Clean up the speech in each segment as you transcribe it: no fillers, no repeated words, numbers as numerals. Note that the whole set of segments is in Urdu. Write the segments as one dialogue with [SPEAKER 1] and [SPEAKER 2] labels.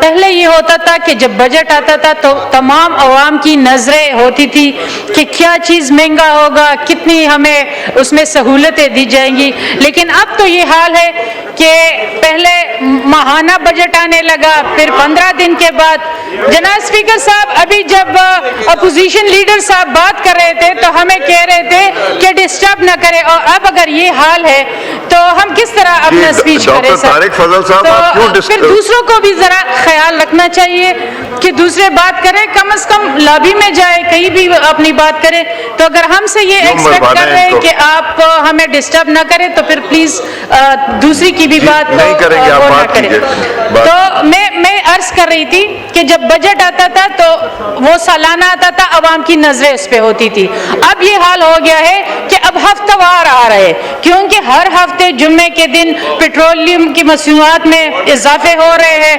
[SPEAKER 1] پہلے یہ ہوتا تھا کہ جب بجٹ آتا تھا تو تمام عوام کی نظریں ہوتی تھی کہ کیا چیز مہنگا ہوگا, کتنی ہمیں اس میں سہولتیں دی جائیں گی. لیکن اب تو یہ حال ہے کہ پہلے ماہانہ بجٹ آنے لگا, پھر 15 دن کے بعد. جناب اسپیکر صاحب, ابھی جب اپوزیشن لیڈر صاحب بات کر رہے تھے تو ہمیں کہہ رہے تھے کہ ڈسٹرب نہ کرے, اور اب اگر یہ حال ہے تو ہم کس طرح اپنا اسپیچ کریں سر؟ تو پھر دوسروں کو بھی ذرا خیال رکھنا چاہیے کہ دوسرے بات کریں, کم از کم لابی میں جائے, کہیں بھی اپنی بات کریں. تو اگر ہم سے یہ ایکسپیکٹ کر رہے ہیں کہ آپ ہمیں ڈسٹرب نہ کریں تو پھر پلیز دوسری کی بھی بات
[SPEAKER 2] نہیں کریں گے, آپ بات کیجئے.
[SPEAKER 1] تو میں عرض کر رہی تھی کہ جب بجٹ آتا تھا تو وہ سالانہ آتا تھا, عوام کی نظریں اس پہ ہوتی تھی. اب یہ حال ہو گیا ہے کہ اب ہفتہ وار آ رہے, کیونکہ ہر ہفتے جمعے کے دن پیٹرولیم کی مصنوعات میں اضافے ہو رہے ہیں,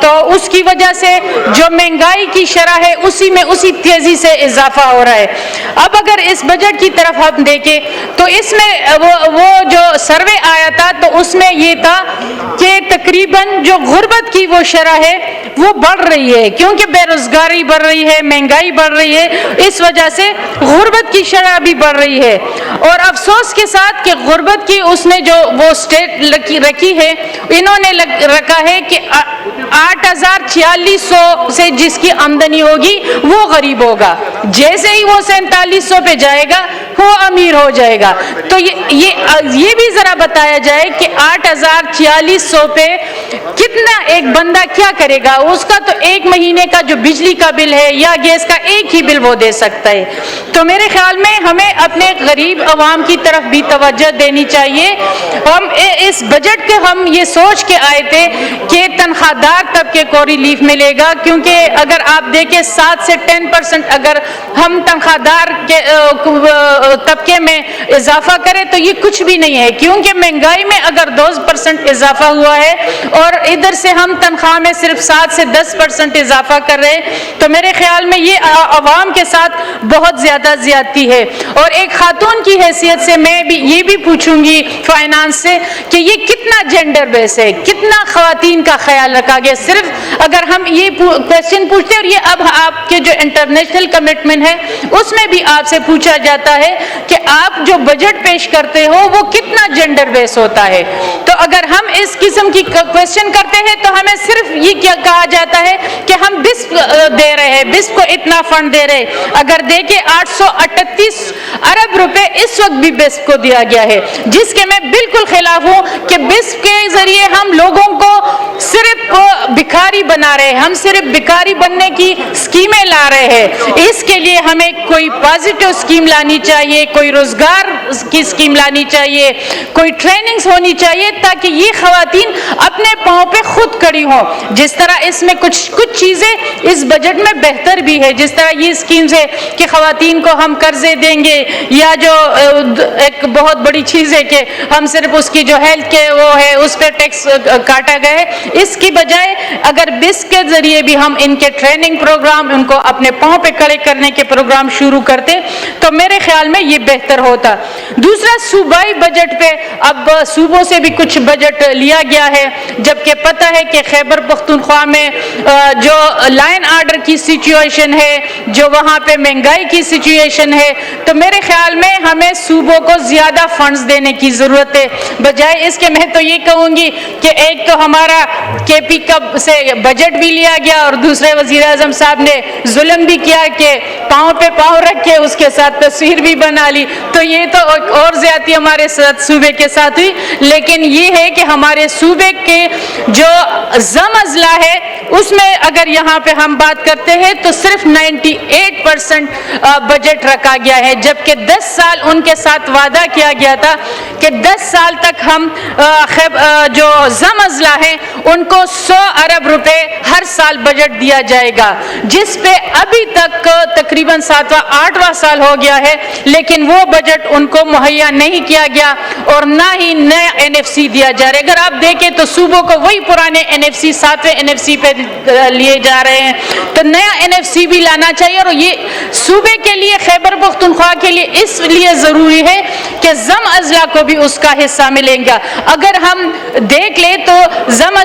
[SPEAKER 1] تو اس کی وجہ سے جو مہنگائی کی شرح ہے اسی تیزی سے اضافہ ہو رہا ہے. اب اگر اس بجٹ کی طرف ہم دیکھیں تو اس میں وہ جو سروے آیا تھا تو اس میں یہ تھا کہ تقریباً جو غربت کی وہ شرح ہے وہ بڑھ رہی ہے, کیونکہ بے روزگاری بڑھ رہی ہے, مہنگائی بڑھ رہی ہے, اس وجہ سے غربت کی شرح بھی بڑھ رہی ہے. اور افسوس کے ساتھ کہ غربت کی اس نے جو وہ سٹیٹ رکھی ہے, انہوں نے رکھا ہے کہ 8,4600 سے جس کی آمدنی ہوگی وہ غریب ہوگا, جیسے ہی وہ 4700 پہ جائے گا وہ امیر ہو جائے گا. تو یہ بھی ذرا بتایا جائے کہ 8,4600 پہ کتنا ایک بندہ کیا کرے گا؟ اس کا تو ایک مہینے کا جو بجلی کا بل ہے یا گیس کا ایک ہی بل وہ دے سکتا ہے. تو میرے خیال میں ہمیں اپنے غریب عوام کی طرف بھی توجہ دینی چاہیے. ہم اس بجٹ کے ہم یہ سوچ کے آئے تھے کہ تنخواہ دار طبقے کو ریلیف ملے گا, کیونکہ اگر آپ دیکھیں 7 سے 10% اگر ہم تنخواہ دار کے طبقے میں اضافہ کریں تو یہ کچھ بھی نہیں ہے, کیونکہ مہنگائی میں اگر 2% اضافہ ہوا ہے اور ادھر سے ہم تنخواہ میں صرف 7 سے 10% اضافہ کر رہے ہیں, تو میرے خیال میں یہ عوام کے ساتھ بہت زیادہ زیادتی ہے. اور ایک خاتون کی حیثیت سے میں بھی یہ بھی پوچھوں گی فائنانس سے کہ یہ کتنا جینڈر بیس ہے, کتنا خواتین کا خیال رکھا گیا. صرف اگر ہم یہ کوشچن پوچھتے, اور یہ اب آپ کے جو انٹرنیشنل کمٹمنٹ ہے اس میں بھی آپ سے پوچھا جاتا ہے کہ آپ جو بجٹ پیش کرتے ہو وہ کتنا جینڈر بیس ہوتا ہے. تو اگر ہم اس قسم کی کوشچن کرتے ہیں تو ہمیں صرف یہ کیا کہا جاتا ہے کہ ہم بسپ دے رہے ہیں, بسپ کو اتنا فنڈ دے رہے. اگر دیکھیں 838 ارب روپے اس وقت بھی بسپ کو دیا گیا ہے, جس کے میں بالکل خلاف ہوں کہ بسپ کے ذریعے ہم لوگوں کو صرف بھکاری بنا رہے ہیں, ہم صرف بھکاری بننے کی اسکیمیں لا رہے ہیں. اس کے لیے ہمیں کوئی پازیٹیو اسکیم لانی چاہیے, کوئی روزگار کی اسکیم لانی چاہیے, کوئی ٹریننگز ہونی چاہیے تاکہ یہ خواتین اپنے پاؤں پہ خود کھڑی ہوں. جس طرح اس میں کچھ چیزیں اس بجٹ میں بہتر بھی ہے, جس طرح یہ اسکیمز ہے کہ خواتین کو ہم قرضے دیں گے, یا جو ایک بہت بڑی چیز ہے کہ ہم صرف اس کی جو ہیلتھ کے وہ ہے اس پہ ٹیکس کاٹا گیا ہے. اس کی بجائے اگر بس کے ذریعے بھی ہم ان کے ٹریننگ پروگرام, ان کو اپنے پاؤں پہ کھڑے کرنے کے پروگرام شروع کرتے تو میرے خیال میں یہ بہتر ہوتا. دوسرا صوبائی بجٹ پہ اب صوبوں سے بھی کچھ بجٹ لیا گیا ہے, جبکہ پتہ ہے کہ خیبر پختونخوا میں جو لائن آرڈر کی سچویشن ہے, جو وہاں پہ مہنگائی کی سچویشن ہے, تو میرے خیال میں ہمیں صوبوں کو زیادہ فنڈز دینے کی ضرورت ہے. بجائے اس کے میں تو یہ کہوں گی کہ ایک تو ہمارا کے پی کب سے بجٹ بھی لیا گیا اور دوسرے وزیر اعظم صاحب نے ظلم بھی کیا کہ پاؤں پہ پاؤں رکھ کے اس کے ساتھ تصویر بھی بنا لی, تو یہ تو اور زیادتی ہمارے ساتھ صوبے کے ساتھ ہوئی. لیکن یہ ہے کہ ہمارے صوبے کے جو ضم اضلاع ہے اس میں اگر یہاں پہ ہم بات کرتے ہیں تو صرف 98% بجٹ رکھا گیا ہے, جبکہ 10 سال ان کے ساتھ وعدہ کیا گیا تھا کہ 10 سال تک ہم جو ضم اضلاع ہیں ان کو 100 ارب روپے ہر سال بجٹ دیا جائے گا, جس پہ ابھی تک تقریباً 7واں-8واں سال ہو گیا ہے, لیکن وہ بجٹ ان کو مہیا نہیں کیا گیا اور نہ ہی نیا NFC دیا جا رہا ہے. اگر آپ دیکھیں تو صوبوں کو وہی پرانے NFC 7ویں NFC پہ لیے جا رہے ہیں, تو نیا NFC بھی لانا چاہیے. اور یہ صوبے کے لیے, خیبر پختونخوا کے لیے اس لیے ضروری ہے کہ ضم اضلاع کو بھی اس کا حصہ ملے گا. اگر ہم دیکھ لیں تو ضم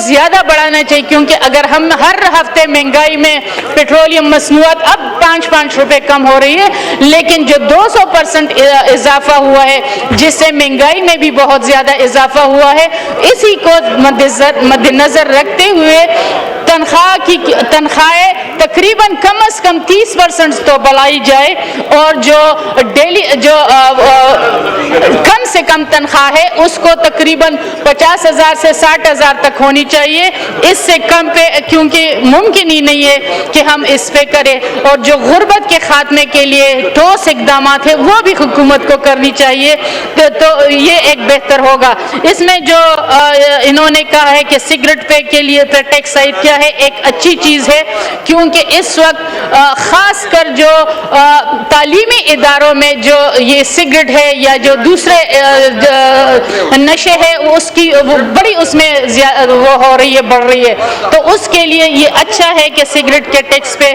[SPEAKER 1] زیادہ بڑھانا چاہیے، کیونکہ اگر ہم ہر ہفتے مہنگائی میں پیٹرولیم مصنوعات اب 5 روپے کم ہو رہی ہے، لیکن جو 200% اضافہ ہوا ہے جس سے مہنگائی میں بھی بہت زیادہ اضافہ ہوا ہے، اسی کو مد نظر رکھتے ہوئے تنخواہیں تقریباً کم از کم 30% تو بڑھائی جائے، اور جو کم سے کم تنخواہ ہے اس کو تقریباً 50,000 سے 60,000 تک ہونی چاہیے، اس سے کم پہ کیونکہ ممکن ہی نہیں ہے کہ ہم اس پہ کریں، اور جو غربت کے خاتمے کے لیے ٹھوس اقدامات ہیں وہ بھی حکومت کو کرنی چاہیے، تو یہ ایک بہتر ہوگا۔ اس میں جو انہوں نے کہا ہے کہ سگریٹ پے کے لیے ٹیکس عائد کیا ہے، ایک اچھی چیز ہے، کیونکہ اس وقت خاص کر جو تعلیمی اداروں میں جو یہ سگریٹ ہے یا جو دوسرے نشے ہے اس کی بڑی اس میں وہ ہو رہی ہے، بڑھ رہی ہے، تو اس کے لیے یہ اچھا ہے کہ سگریٹ کے ٹیکس پہ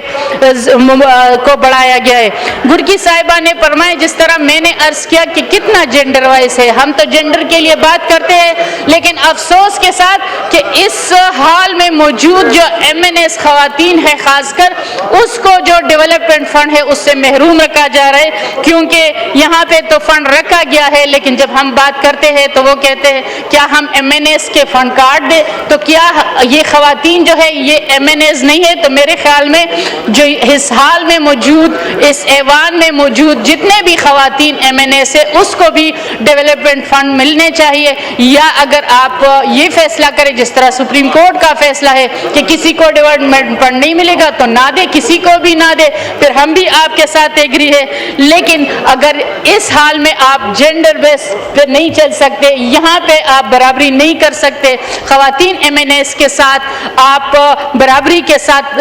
[SPEAKER 1] کو بڑھایا گیا ہے۔ گرکی صاحبہ نے فرمایا، جس طرح میں نے عرض کیا کہ کتنا جینڈر وائز ہے، ہم تو جینڈر کے لیے بات کرتے ہیں، لیکن افسوس کے ساتھ کہ اس حال میں موجود جو MNS خواتین ہے خاص کر، اس کو جو ڈیولپمنٹ فنڈ ہے اس سے محروم رکھا جا رہا ہے، کیونکہ یہاں پہ تو فنڈ رکھا گیا ہے، لیکن جب ہم بات کرتے ہیں تو وہ کہتے ہیں کیا ہم MNS کے فنڈ کاٹ دیں، تو کیا یہ خواتین جو ہے یہ MNS نہیں ہے؟ تو میرے خیال میں جو اس حال میں موجود اس ایوان میں موجود جتنے بھی خواتین MNS ہے اس کو بھی ڈیولپمنٹ فنڈ ملنے چاہیے، یا اگر آپ یہ فیصلہ کریں جس طرح سپریم کورٹ کا فیصلہ ہے کہ کسی کو ڈیولپمنٹ فنڈ نہیں ملے گا تو نہ دے، کسی کو بھی نہ دے، پھر ہم بھی آپ کے ساتھ ایگری ہے، لیکن اگر اس حال میں آپ جینڈر بیس پہ نہیں چل سکتے، یہاں پہ آپ برابری نہیں کر سکتے، خواتین MNS کے ساتھ آپ برابری کے ساتھ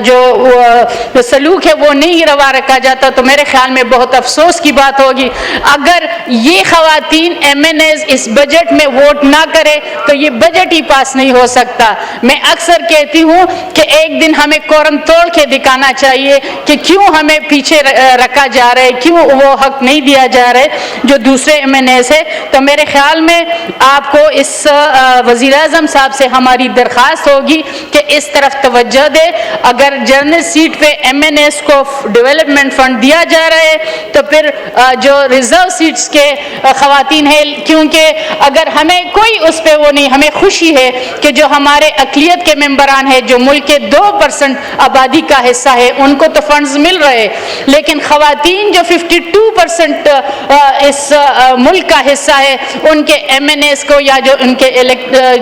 [SPEAKER 1] جو سلوک ہے وہ نہیں روا رکھا جاتا، تو میرے خیال میں بہت افسوس کی بات ہوگی اگر یہ خواتین MNS اس بجٹ میں ووٹ نہ کرے تو یہ بجٹ ہی پاس نہیں ہو سکتا۔ میں اکثر کہتی ہوں کہ ایک دن ہمیں کورم توڑ کے دکھانا چاہیے کہ کیوں ہمیں پیچھے رکھا جا رہا ہے، کیوں وہ حق نہیں دیا جا رہا ہے جو دوسرے MNS ہے۔ تو میرے خیال میں آپ کو اس وزیر اعظم صاحب سے ہماری درخواست ہوگی کہ اس طرف توجہ دے، اگر جنرل سیٹ پہ MNS کو ڈیولپمنٹ فنڈ دیا جا رہا ہے تو پھر جو ریزرو سیٹس کے خواتین ہیں، کیونکہ اگر ہمیں کوئی اس پہ وہ نہیں، ہمیں خوشی ہے کہ جو ہمارے اقلیت کے ممبران ہیں جو ملک کے 2% آبادی کا حصہ ہے ان کو تو فنڈز مل رہے، لیکن خواتین جو 52% اس ملک کا حصہ ہے ان کے MNS کو یا جو ان کے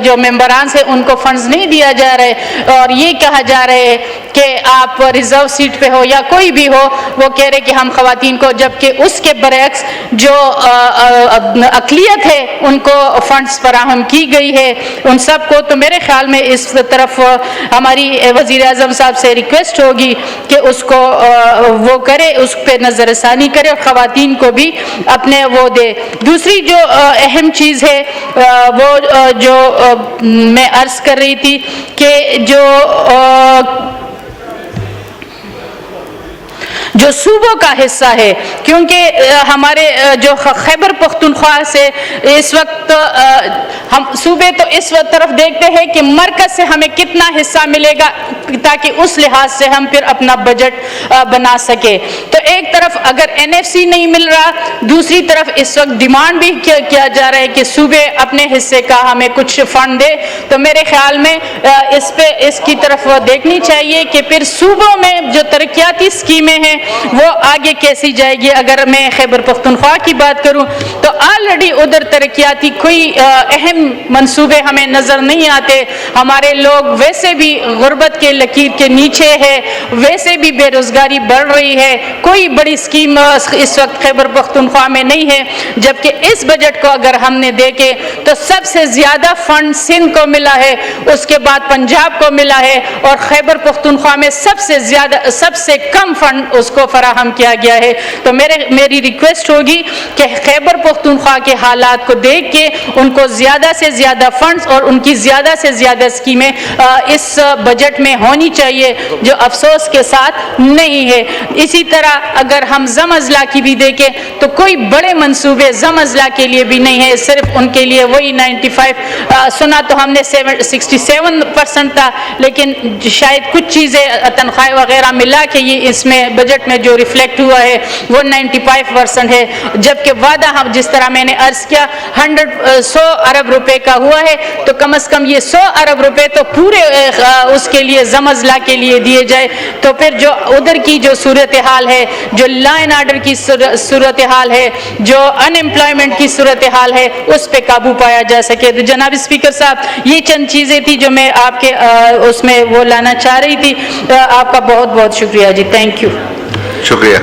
[SPEAKER 1] جو ممبران سے ان کو فنڈز نہیں دیا جا رہے، اور یہ کہا جا رہا ہے کہ آپ ریزرو سیٹ پہ ہو یا کوئی بھی ہو، وہ کہہ رہے کہ ہم خواتین کو، جبکہ اس کے برعکس جو اقلیت ہے ان کو فنڈز فراہم کی گئی ہے ان سب کو۔ تو میرے خیال میں اس طرف ہماری وزیر اعظم صاحب سے ریکویسٹ ہوگی کہ اس کو وہ کرے، اس پہ نظر ثانی کرے اور خواتین کو بھی اپنے وہ دے۔ دوسری جو اہم چیز ہے وہ جو میں عرض کر رہی تھی کہ جو صوبوں کا حصہ ہے، کیونکہ ہمارے جو خیبر پختونخوا سے اس وقت ہم صوبے تو اس طرف دیکھتے ہیں کہ مرکز سے ہمیں کتنا حصہ ملے گا تاکہ اس لحاظ سے ہم پھر اپنا بجٹ بنا سکے۔ تو ایک طرف اگر NFC نہیں مل رہا، دوسری طرف اس وقت ڈیمانڈ بھی کیا جا رہا ہے کہ صوبے اپنے حصے کا ہمیں کچھ فنڈ دے، تو میرے خیال میں اس کی طرف دیکھنی چاہیے کہ پھر صوبوں میں جو ترقیاتی اسکیمیں ہیں وہ آگے کیسی جائے گی۔ اگر میں خیبر پختونخوا کی بات کروں تو آلریڈی ادھر ترقیاتی کوئی اہم منصوبے ہمیں نظر نہیں آتے، ہمارے لوگ ویسے بھی غربت کے لکیر کے نیچے ہے، ویسے بھی بے روزگاری بڑھ رہی ہے، کوئی بڑی اسکیم اس وقت خیبر پختونخوا میں نہیں ہے، جبکہ اس بجٹ کو اگر ہم نے دیکھے تو سب سے زیادہ فنڈ سندھ کو ملا ہے، اس کے بعد پنجاب کو ملا ہے، اور خیبر پختونخوا میں سب سے کم فنڈ اس کو فراہم کیا گیا ہے۔ تو میری ریکویسٹ ہوگی کہ خیبر پختونخوا کے حالات کو دیکھ کے ان کو زیادہ سے زیادہ فنڈز اور ان کی زیادہ سے زیادہ اسکیمیں اس بجٹ میں ہونی چاہیے، جو افسوس کے ساتھ نہیں ہے۔ اسی طرح اگر ہم زم اضلاع کی بھی دیکھیں تو کوئی بڑے منصوبے زم اضلاع کے لیے بھی نہیں ہے, صرف ان کے لیے وہی 95 سنا تو ہم نے 67% تھا, لیکن شاید کچھ چیزیں تنخواہ وغیرہ ملا کے یہ اس میں بجٹ میں جو ریفلیکٹ ہوا ہے وہ 95% ہے, جبکہ وعدہ ہم جس طرح میں نے عرض کیا 100 ارب روپے کا ہوا ہے, تو کم از کم یہ 100 ارب روپے تو پورے اس کے لیے زم اضلاع کے لیے دیے جائے, تو پھر جو ادھر کی جو صورتحال ہے, جو لا اینڈ آرڈر کی صورتحال ہے, جو ان امپلائمنٹ کی صورتحال ہے, اس پہ قابو پایا جا سکے. تو جناب اسپیکر صاحب یہ چند چیزیں تھی جو میں آپ کے اس میں وہ لانا چاہ رہی تھی. آپ کا بہت بہت شکریہ جی, تھینک یو.
[SPEAKER 2] شکریہ.